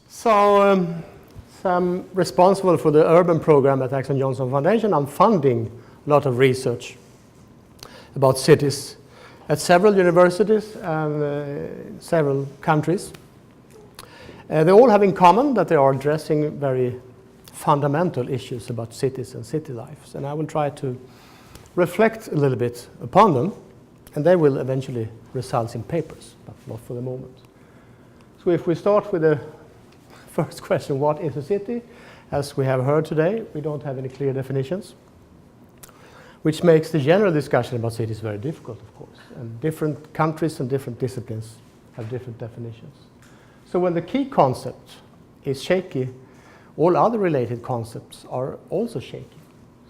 So I'm responsible for the urban program at Axel Johnson Foundation. I'm funding a lot of research about cities at several universities and several countries. They all have in common that they are addressing very fundamental issues about cities and city lives. And I will try to reflect a little bit upon them, and they will eventually result in papers, but not for the moment. So if we start with the first question, what is a city? As we have heard today, we don't have any clear definitions, which makes the general discussion about cities very difficult, of course. And different countries and different disciplines have different definitions. So when the key concept is shaky, all other related concepts are also shaky.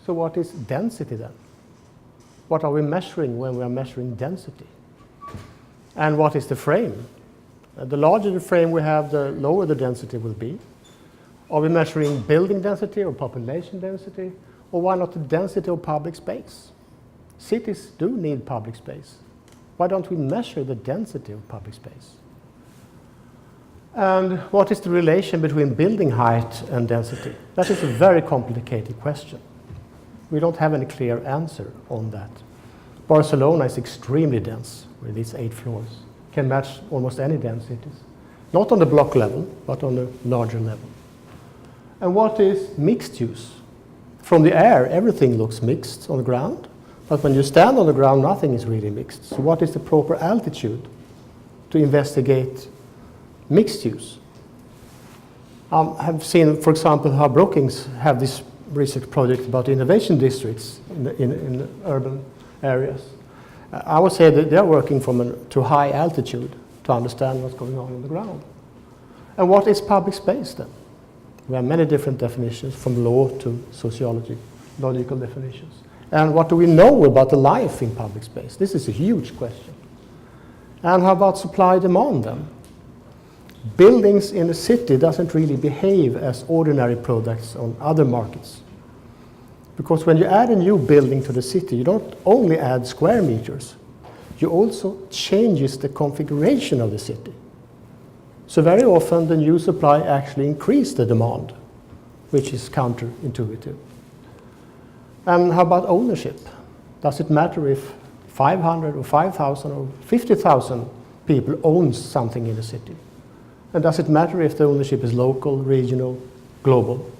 So what is density then? What are we measuring when we are measuring density? And what is the frame? The larger the frame we have, the lower the density will be. Are we measuring building density or population density? Or why not the density of public space? Cities do need public space. Why don't we measure the density of public space? And what is the relation between building height and density? That is a very complicated question. We don't have any clear answer on that. Barcelona is extremely dense with its 8 floors. Can match almost any densities. Not on the block level, but on a larger level. And what is mixed use? From the air, everything looks mixed on the ground, but when you stand on the ground, nothing is really mixed. So what is the proper altitude to investigate mixed use? I have seen, for example, how Brookings have this research project about innovation districts in urban areas. I would say that they're working from to high altitude to understand what's going on the ground. And what is public space then? We have many different definitions, from law to sociology, logical definitions. And what do we know about the life in public space? This is a huge question. And how about supply-demand then? Buildings in a city doesn't really behave as ordinary products on other markets. Because when you add a new building to the city, you don't only add square meters, you also changes the configuration of the city. So very often the new supply actually increases the demand, which is counterintuitive. And how about ownership? Does it matter if 500 or 5,000 or 50,000 people own something in the city? And does it matter if the ownership is local, regional, global?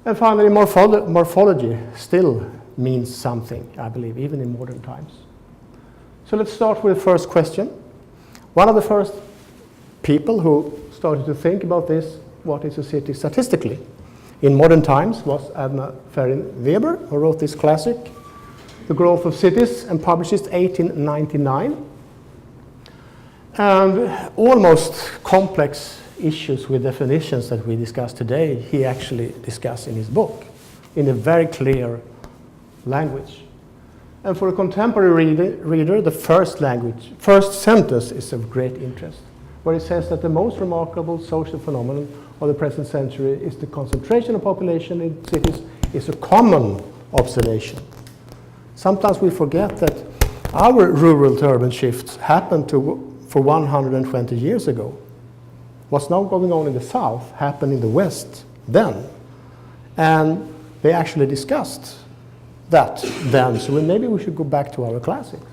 And finally, morphology still means something, I believe, even in modern times. So let's start with the first question. One of the first people who started to think about this, what is a city statistically, in modern times was Anna Ferin-Weber, who wrote this classic, The Growth of Cities, and published it in 1899. And almost complex issues with definitions that we discuss today, he actually discussed in his book in a very clear language. And for a contemporary reader, the first sentence is of great interest, where it says that the most remarkable social phenomenon of the present century is the concentration of population in cities is a common observation. Sometimes we forget that our rural to urban shifts happened for 120 years ago. What's now going on in the south happened in the west then. And they actually discussed that then. So maybe we should go back to our classics.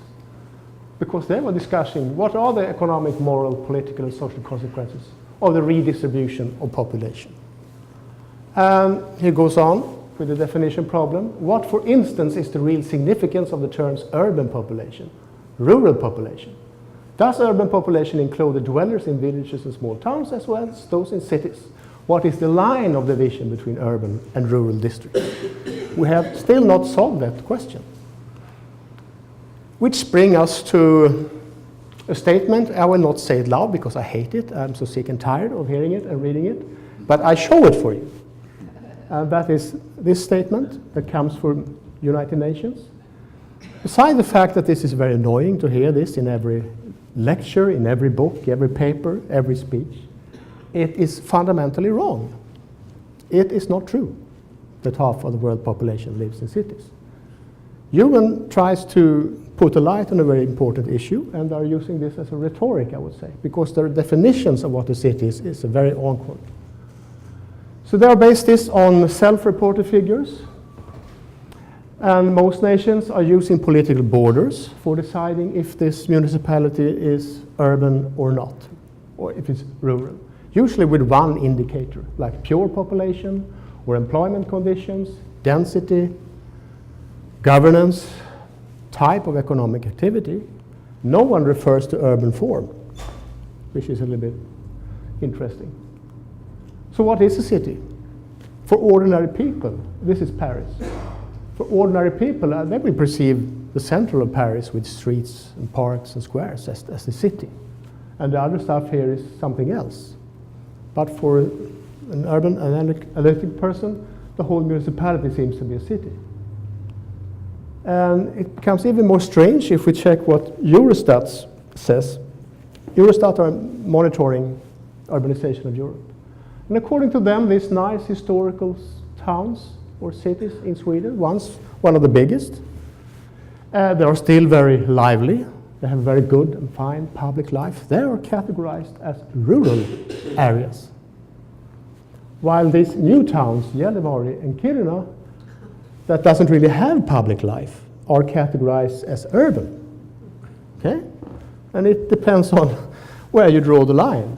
Because they were discussing what are the economic, moral, political, and social consequences of the redistribution of population. And he goes on with the definition problem. What, for instance, is the real significance of the terms urban population, rural population? Does urban population include the dwellers in villages and small towns as well as those in cities? What is the line of division between urban and rural districts? We have still not solved that question. Which brings us to a statement. I will not say it loud because I hate it. I'm so sick and tired of hearing it and reading it. But I show it for you. That is this statement that comes from United Nations. Besides the fact that this is very annoying to hear this in every lecture, in every book, every paper, every speech, it is fundamentally wrong. It is not true that half of the world population lives in cities. Ewan tries to put a light on a very important issue, and are using this as a rhetoric, I would say, because their definitions of what a city is very awkward. So they are based this on self-reported figures, and most nations are using political borders for deciding if this municipality is urban or not, or if it's rural. Usually with one indicator, like pure population, or employment conditions, density, governance, type of economic activity. No one refers to urban form, which is a little bit interesting. So what is a city? For ordinary people, this is Paris. For ordinary people, they will perceive the center of Paris with streets and parks and squares as the city. And the other stuff here is something else. But for an urban analytic person, the whole municipality seems to be a city. And it becomes even more strange if we check what Eurostat says. Eurostat are monitoring urbanization of Europe. And according to them, these nice historical towns or cities in Sweden, once one of the biggest, they are still very lively. They have very good and fine public life. They are categorized as rural areas. While these new towns, Gällivare and Kiruna, that doesn't really have public life, are categorized as urban. Okay? And it depends on where you draw the line.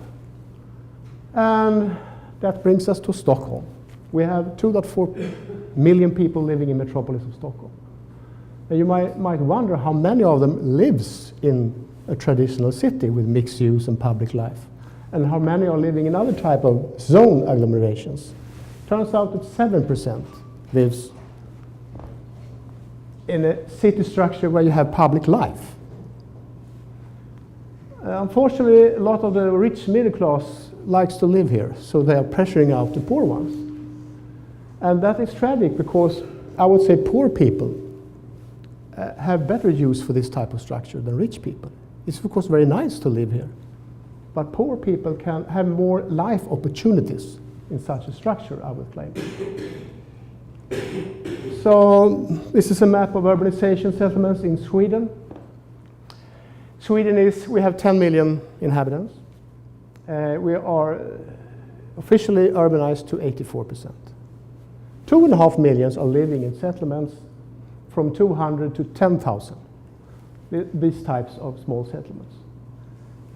And that brings us to Stockholm. We have 2.4 million people living in metropolis of Stockholm. And you might wonder how many of them lives in a traditional city with mixed use and public life, and how many are living in other type of zone agglomerations. Turns out that 7% lives in a city structure where you have public life. Unfortunately, a lot of the rich middle class likes to live here, so they are pressuring out the poor ones. And that is tragic, because I would say poor people have better use for this type of structure than rich people. It's of course very nice to live here, but poor people can have more life opportunities in such a structure, I would claim. So this is a map of urbanization settlements in Sweden. We have 10 million inhabitants. We are officially urbanized to 84%. 2.5 million are living in settlements from 200 to 10,000, these types of small settlements.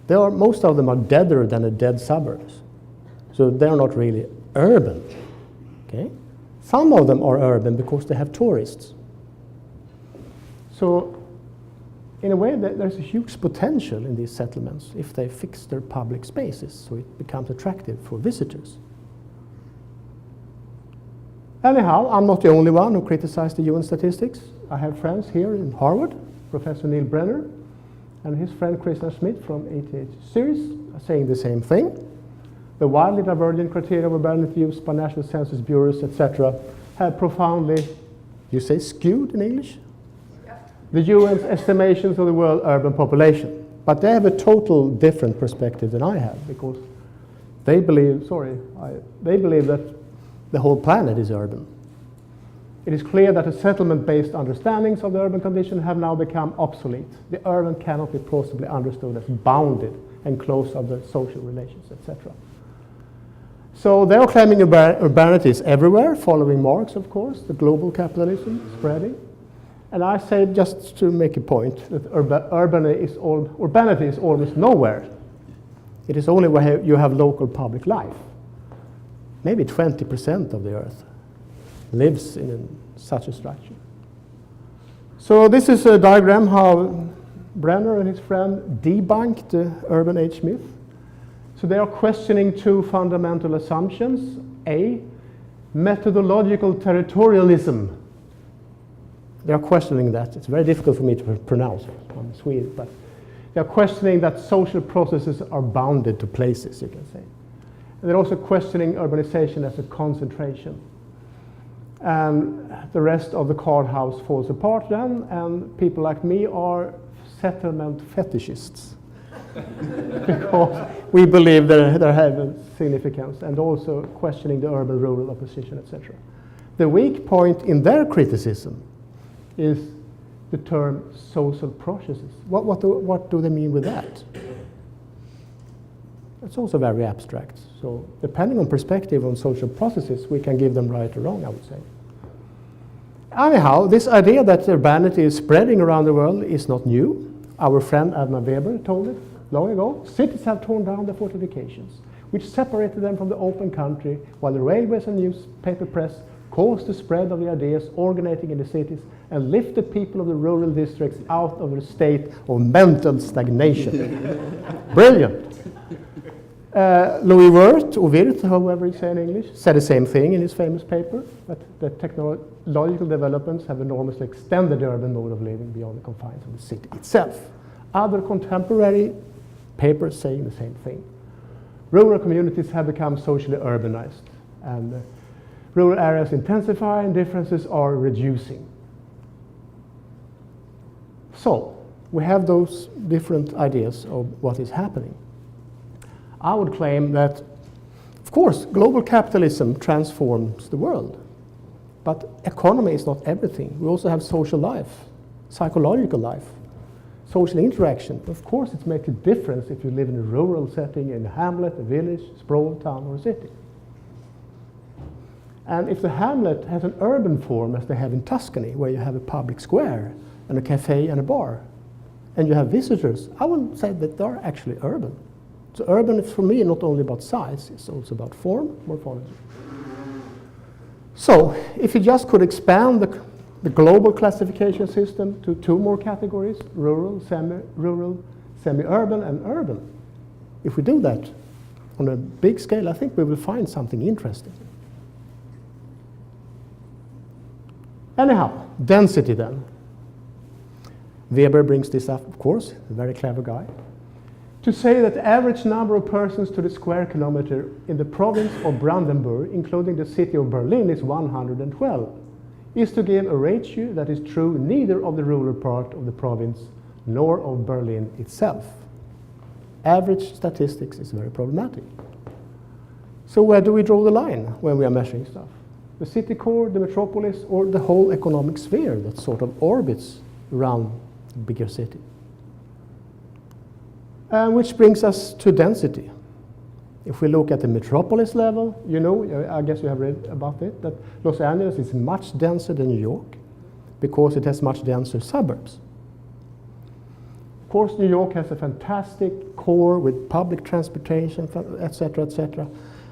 Most of them are deader than the dead suburbs, so they're not really urban. Okay? Some of them are urban because they have tourists. So in a way, there's a huge potential in these settlements if they fix their public spaces so it becomes attractive for visitors. Anyhow, I'm not the only one who criticized the UN statistics. I have friends here in Harvard, Professor Neil Brenner, and his friend Christian Schmidt from KTH Zurich are saying the same thing. The wildly divergent criteria of urbanity used by national census bureaus, etc., have profoundly, you say skewed in English? Yeah. The UN's estimations of the world urban population. But they have a total different perspective than I have, because they believe, they believe that the whole planet is urban. It is clear that the settlement-based understandings of the urban condition have now become obsolete. The urban cannot be plausibly understood as bounded and closed of the social relations, etc. So they are claiming urbanity is everywhere, following Marx, of course, the global capitalism spreading. And I say, just to make a point, that urbanity is almost nowhere. It is only where you have local public life. Maybe 20% of the earth lives in such a structure. So this is a diagram how Brenner and his friend debunked the urban age myth. So they are questioning two fundamental assumptions. A, methodological territorialism. They are questioning that. It's very difficult for me to pronounce. I'm Swedish, but they are questioning that social processes are bounded to places, you can say. And they're also questioning urbanization as a concentration. And the rest of the card house falls apart then, and people like me are settlement fetishists. Because we believe they have a significance, and also questioning the urban-rural opposition, etc. The weak point in their criticism is the term social processes. What do they mean with that? It's also very abstract. So depending on perspective on social processes, we can give them right or wrong, I would say. Anyhow, this idea that urbanity is spreading around the world is not new. Our friend Edna Weber told it long ago. Cities have torn down the fortifications, which separated them from the open country, while the railways and newspaper press caused the spread of the ideas originating in the cities and lifted people of the rural districts out of a state of mental stagnation. Brilliant. Louis Wirth, or Wirth, however you say in English, said the same thing in his famous paper, that the technological developments have enormously extended the urban mode of living beyond the confines of the city itself. Other contemporary papers saying the same thing. Rural communities have become socially urbanized, and rural areas intensify and differences are reducing. So, we have those different ideas of what is happening. I would claim that, of course, global capitalism transforms the world, but economy is not everything. We also have social life, psychological life, social interaction. Of course, it makes a difference if you live in a rural setting, in a hamlet, a village, sprawled town, or a city. And if the hamlet has an urban form, as they have in Tuscany, where you have a public square and a cafe and a bar, and you have visitors, I would say that they are actually urban. So urban is, for me, not only about size, it's also about form, morphology. So if you just could expand the global classification system to two more categories, rural, semi-urban, and urban. If we do that on a big scale, I think we will find something interesting. Anyhow, density then. Weber brings this up, of course, a very clever guy, to say that the average number of persons to the square kilometer in the province of Brandenburg, including the city of Berlin, is 112, is to give a ratio that is true neither of the rural part of the province nor of Berlin itself. Average statistics is very problematic. So where do we draw the line when we are measuring stuff? The city core, the metropolis, or the whole economic sphere that sort of orbits around a bigger city? Which brings us to density. If we look at the metropolis level, you know, I guess you have read about it, that Los Angeles is much denser than New York because it has much denser suburbs. Of course, New York has a fantastic core with public transportation, etc., etc.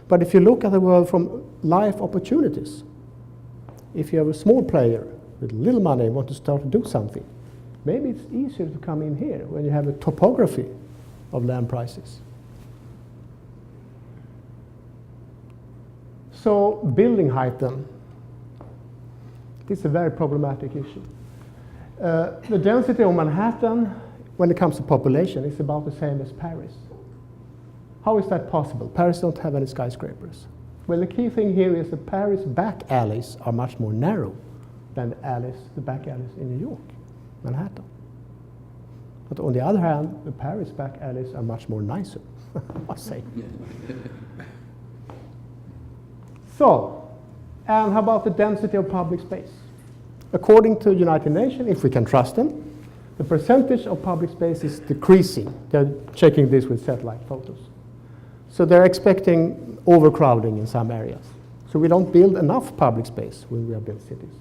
But if you look at the world from life opportunities, if you have a small player with little money and want to start to do something, maybe it's easier to come in here when you have a topography of land prices. So building height then. This is a very problematic issue. The density of Manhattan, when it comes to population, is about the same as Paris. How is that possible? Paris don't have any skyscrapers. Well, the key thing here is that Paris back alleys are much more narrow than the back alleys in New York, Manhattan. But on the other hand, the Paris back alleys are much more nicer, I must say. So, and how about the density of public space? According to the United Nations, if we can trust them, the percentage of public space is decreasing. They're checking this with satellite photos. So they're expecting overcrowding in some areas. So we don't build enough public space when we are building cities.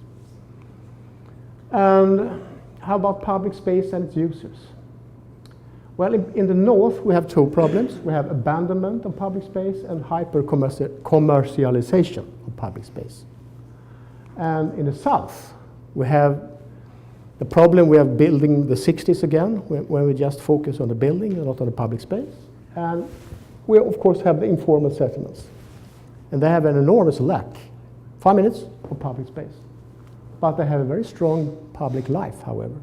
And how about public space and its users? Well, in the north, we have two problems. We have abandonment of public space and hyper-commercialization of public space. And in the south, we have the problem we have building the 60s again, where we just focus on the building and not on the public space. And we, of course, have the informal settlements. And they have an enormous lack, 5 minutes, of public space. But they have a very strong public life, however.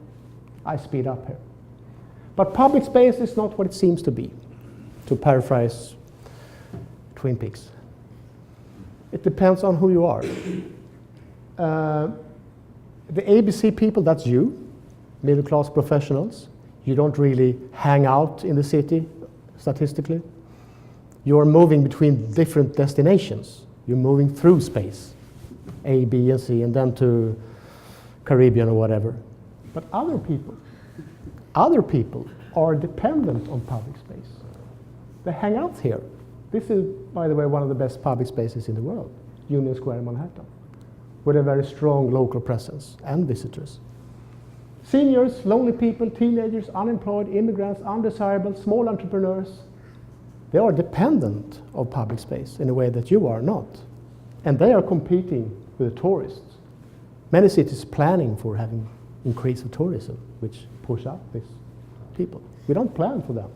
I speed up here. But public space is not what it seems to be, to paraphrase Twin Peaks. It depends on who you are. The ABC people, that's you, middle-class professionals. You don't really hang out in the city, statistically. You're moving between different destinations. You're moving through space, A, B, and C, and then to Caribbean or whatever. But other people are dependent on public space. They hang out here. This is, by the way, one of the best public spaces in the world, Union Square in Manhattan, with a very strong local presence and visitors. Seniors, lonely people, teenagers, unemployed, immigrants, undesirable, small entrepreneurs, they are dependent of public space in a way that you are not. And they are competing with the tourists. Many cities planning for having increase of tourism, which push up these people. We don't plan for them.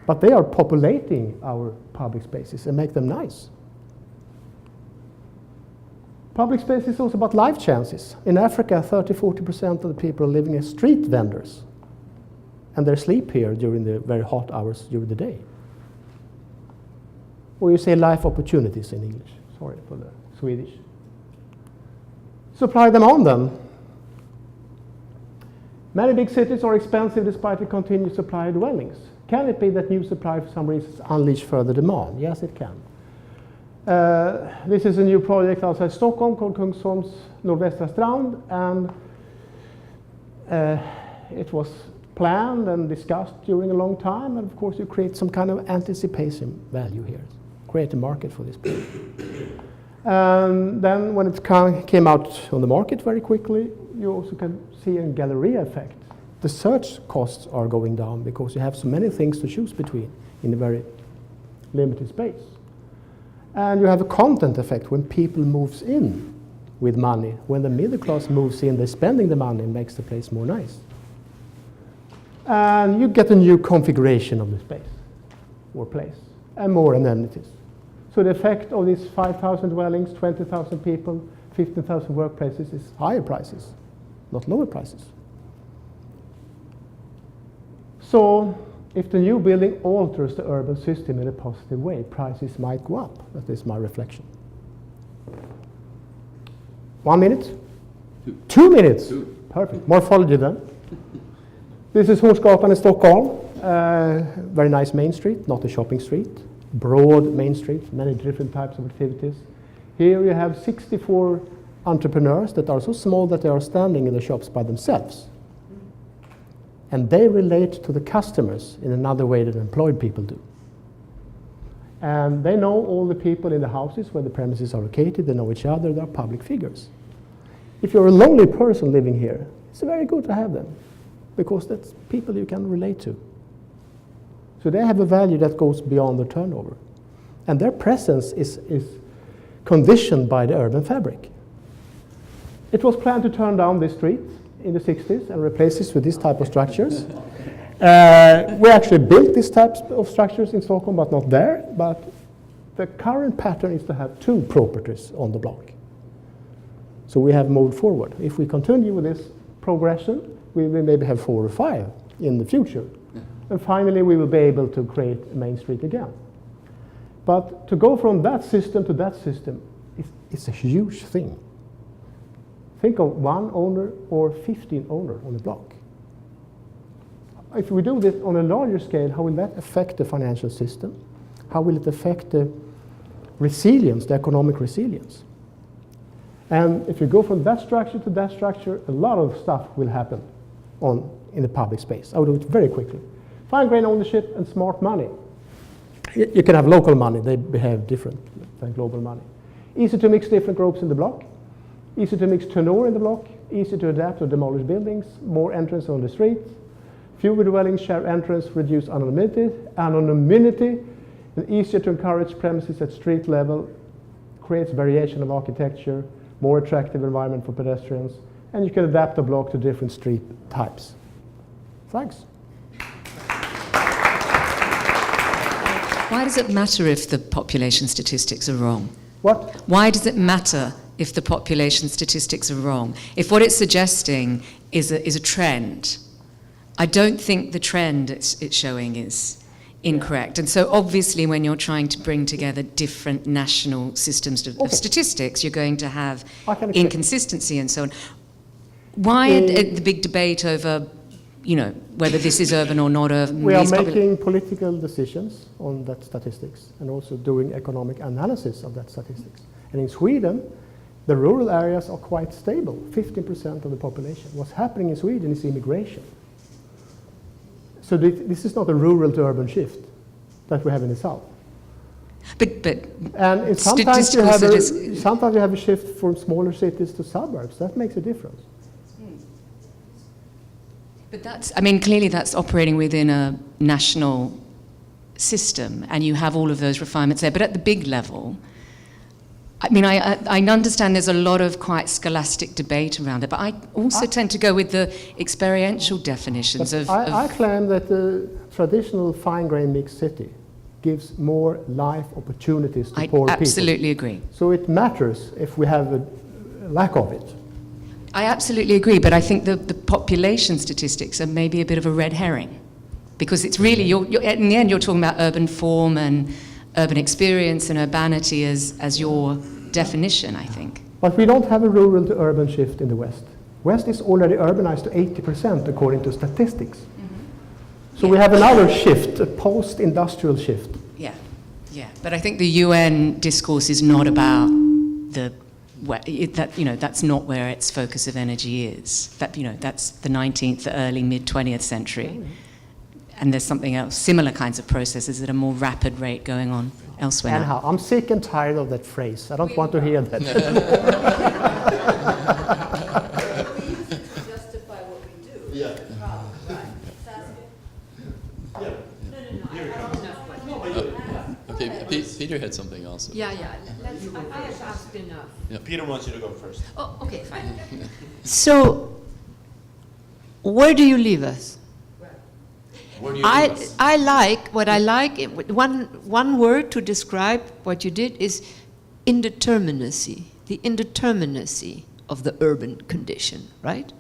But they are populating our public spaces and make them nice. Public space is also about life chances. In Africa, 30-40% of the people are living as street vendors. And they sleep here during the very hot hours during the day. Or you say life opportunities in English. Sorry for the Swedish. Supply them on them. Many big cities are expensive despite the continued supply of dwellings. Can it be that new supply for some reasons unleash further demand? Yes, it can. This is a new project outside Stockholm called Kungsholms Nordvästra Strand, and it was planned and discussed during a long time, and of course you create some kind of anticipation value here. Create a market for this project. And then when it came out on the market very quickly, you also can see a Galleria effect. The search costs are going down because you have so many things to choose between in a very limited space. And you have a content effect when people moves in with money. When the middle class moves in, they're spending the money and makes the place more nice. And you get a new configuration of the space or place and more amenities. So the effect of these 5,000 dwellings, 20,000 people, 15,000 workplaces is higher prices, not lower prices. So if the new building alters the urban system in a positive way, prices might go up. That is my reflection. 1 minute? 2 minutes? 2. Perfect. Morphology then. This is Hornsgatan in Stockholm. Very nice main street, not a shopping street. Broad main street, many different types of activities. Here you have 64 entrepreneurs that are so small that they are standing in the shops by themselves. And they relate to the customers in another way than employed people do. And they know all the people in the houses where the premises are located, they know each other, they're public figures. If you're a lonely person living here, it's very good to have them, because that's people you can relate to. So they have a value that goes beyond the turnover. And their presence is conditioned by the urban fabric. It was planned to turn down this street in the 60s and replace this with this type of structures. We actually built these types of structures in Stockholm, but not there. But the current pattern is to have 2 properties on the block. So we have moved forward. If we continue with this progression, we will maybe have 4 or 5 in the future. And finally, we will be able to create a main street again. But to go from that system to that system is a huge thing. Think of 1 owner or 15 owners on the block. If we do this on a larger scale, how will that affect the financial system? How will it affect the resilience, the economic resilience? And if you go from that structure to that structure, a lot of stuff will happen in the public space. I will do it very quickly. Fine-grained ownership and smart money. You can have local money, they behave different than global money. Easy to mix different groups in the block. Easy to mix tenure in the block. Easy to adapt or demolish buildings. More entrance on the street. Fewer dwellings share entrance, reduce anonymity, and easier to encourage premises at street level. Creates variation of architecture. More attractive environment for pedestrians. And you can adapt the block to different street types. Thanks. Why does it matter if the population statistics are wrong? What? Why does it matter if the population statistics are wrong? If what it's suggesting is a trend, I don't think the trend it's showing is incorrect. And so obviously when you're trying to bring together different national systems of statistics, you're going to have inconsistency and so on. Why the big debate over, whether this is urban or not urban? We are making political decisions on that statistics and also doing economic analysis of that statistics. And in Sweden, The rural areas are quite stable, 15% of the population. What's happening in Sweden is immigration. So this is not a rural to urban shift that we have in the south. And sometimes you have a shift from smaller cities to suburbs. That makes a difference. But that's, I mean, clearly that's operating within a national system, and you have all of those refinements there. But at the big level, I mean, I understand there's a lot of quite scholastic debate around it, but I also tend to go with the experiential definitions of... I claim that the traditional fine-grained mixed city gives more life opportunities to poor people. I absolutely agree. So it matters if we have a lack of it. I absolutely agree, but I think the population statistics are maybe a bit of a red herring, because it's really, in the end, you're talking about urban form and urban experience and urbanity as your definition, I think. But we don't have a rural to urban shift in the West. West is already urbanized to 80% according to statistics. Mm-hmm. So we have another shift, a post-industrial shift. Yeah. But I think the UN discourse is not about that's not where its focus of energy is. That's the 19th, the early mid-20th century. Mm-hmm. And there's something else, similar kinds of processes at a more rapid rate going on elsewhere. And how? I'm sick and tired of that phrase. I don't want to hear that. We use it to justify what we do. Yeah. Right. Okay, Peter had something also. Yeah. I have asked enough. Yeah. Peter wants you to go first. Oh, okay, fine. So, where do you leave us? I like one word to describe what you did is indeterminacy, the indeterminacy of the urban condition, right?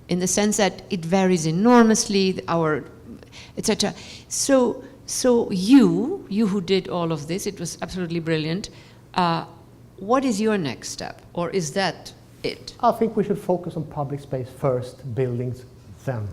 In the sense that it varies enormously, etc. So you who did all of this, it was absolutely brilliant. What is your next step, or is that it? I think we should focus on public space first, buildings then.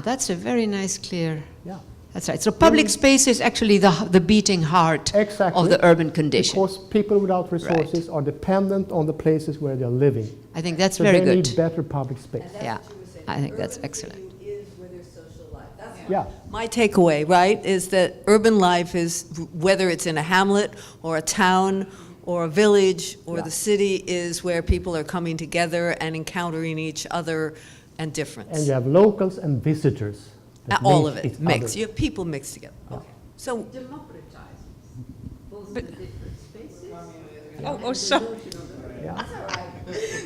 That's a very nice, clear. Yeah. That's right. So public space is actually the beating heart of the urban condition. Because people without resources are dependent on the places where they're living. I think that's very good. They need better public space. Yeah, I think that's excellent. Is where there's social life. That's My takeaway, right, is that urban life is, whether it's in a hamlet or a town or a village or the city, is where people are coming together and encountering each other and difference. And you have locals and visitors. All of it mixed. You have people mixed together. Yeah. Okay. So Democratize both the different spaces.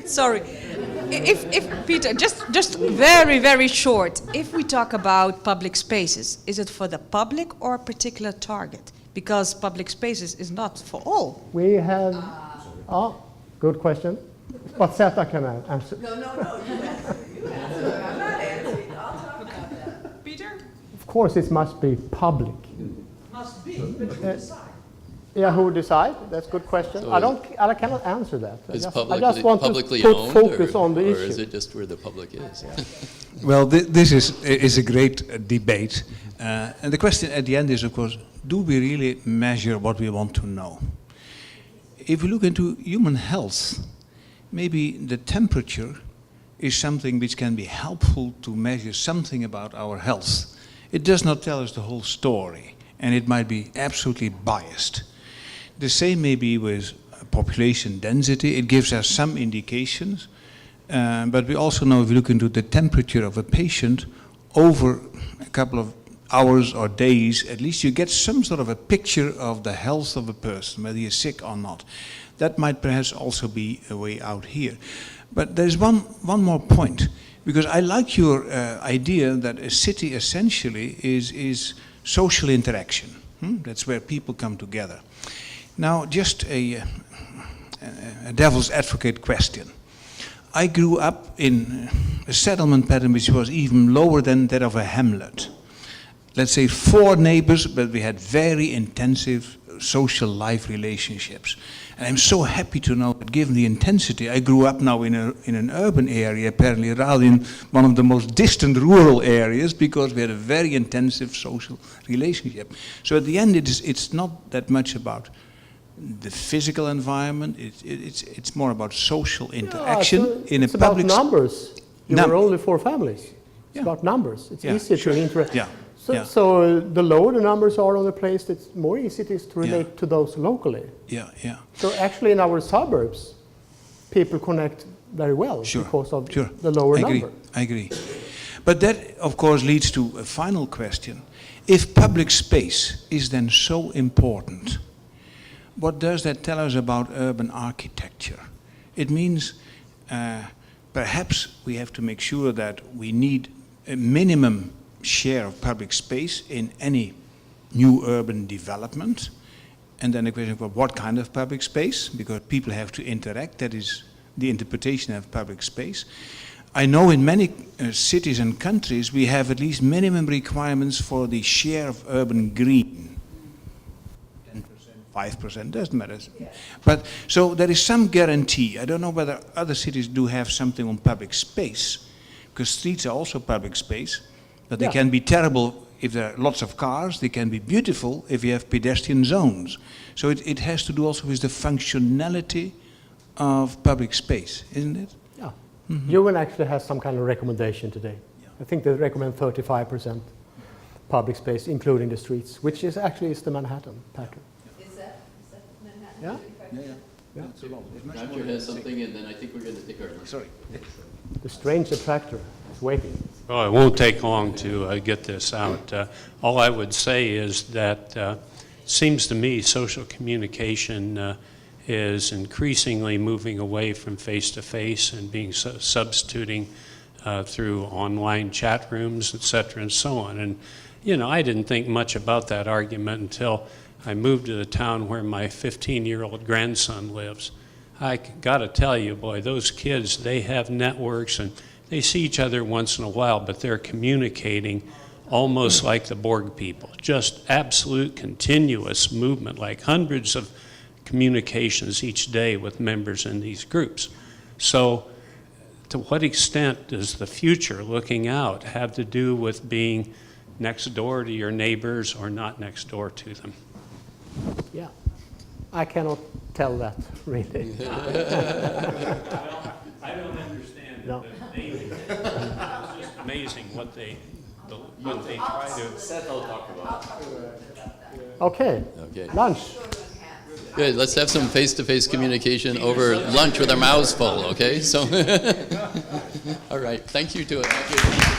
Sorry. If Peter, just very, very short. If we talk about public spaces, is it for the public or a particular target? Because public spaces is not for all. We have... good question. But Zeta can answer. No, you answer. I'm not answering. I'll talk about that. Peter? Of course, it must be public. Must be, but who decide? Yeah, who decide? That's a good question. So I cannot answer that. I just want publicly to put owned, focus on the or issue. is it just where the public is? Well, this is a great debate. And the question at the end is, of course, do we really measure what we want to know? If we look into human health, maybe the temperature is something which can be helpful to measure something about our health. It does not tell us the whole story, and it might be absolutely biased. The same may be with population density. It gives us some indications, but we also know if we look into the temperature of a patient over a couple of hours or days, at least you get some sort of a picture of the health of a person, whether he's sick or not. That might perhaps also be a way out here. But there's one more point, because I like your idea that a city essentially is social interaction. That's where people come together. Now, just a devil's advocate question. I grew up in a settlement pattern which was even lower than that of a hamlet. Let's say 4 neighbors, but we had very intensive social life relationships. And I'm so happy to know that given the intensity, I grew up now in an urban area, apparently, rather in one of the most distant rural areas, because we had a very intensive social relationship. So at the end, it's not that much about the physical environment. It's more about social Yeah, interaction so in a it's about public. numbers. You Num- were only 4 families. It's Yeah. about numbers. It's Yeah, easier sure. to interact. Yeah, So, yeah. so the lower the numbers are on the place, it's more easy it is to relate to those locally. Yeah, yeah. So actually in our suburbs, people connect very well Sure, because of sure. the lower I agree. number. I agree. But that, of course, leads to a final question. If public space is then so important, what does that tell us about urban architecture? It means perhaps we have to make sure that we need a minimum share of public space in any new urban development. And then the question of what kind of public space, because people have to interact, that is the interpretation of public space. I know in many cities and countries we have at least minimum requirements for the share of urban green. 10%, 5%, doesn't matter. But so there is some guarantee. I don't know whether other cities do have something on public space, because streets are also public space, but they can be terrible if there are lots of cars. They can be beautiful if you have pedestrian zones. So it has to do also with the functionality of public space, isn't it? Yeah. UN actually has some kind of recommendation today. I think they recommend 35% public space, including the streets, which is actually the Manhattan pattern. Is that Manhattan? Yeah, yeah. Yeah. It's a lot. It's much Roger more has than something, and then I think we're going to take our lunch. Sorry. The strange attractor is waiting. Well, it won't take long to get this out. All I would say is that seems to me social communication is increasingly moving away from face-to-face and being substituting through online chat rooms, et cetera, and so on. And, you know, I didn't think much about that argument until I moved to the town where my 15-year-old grandson lives. I got to tell you, boy, those kids, they have networks and they see each other once in a while, but they're communicating almost like the Borg people. Just absolute continuous movement, like hundreds of communications each day with members in these groups. So to what extent does the future looking out have to do with being next door to your neighbors or not next door to them? Yeah. I cannot tell that, really. I don't understand No. the naming. It's just amazing what they try to. Seth will talk about Okay. Okay. Lunch. Good. Let's have some face-to-face communication over lunch with our mouths full, okay? So, all right. Thank you to it.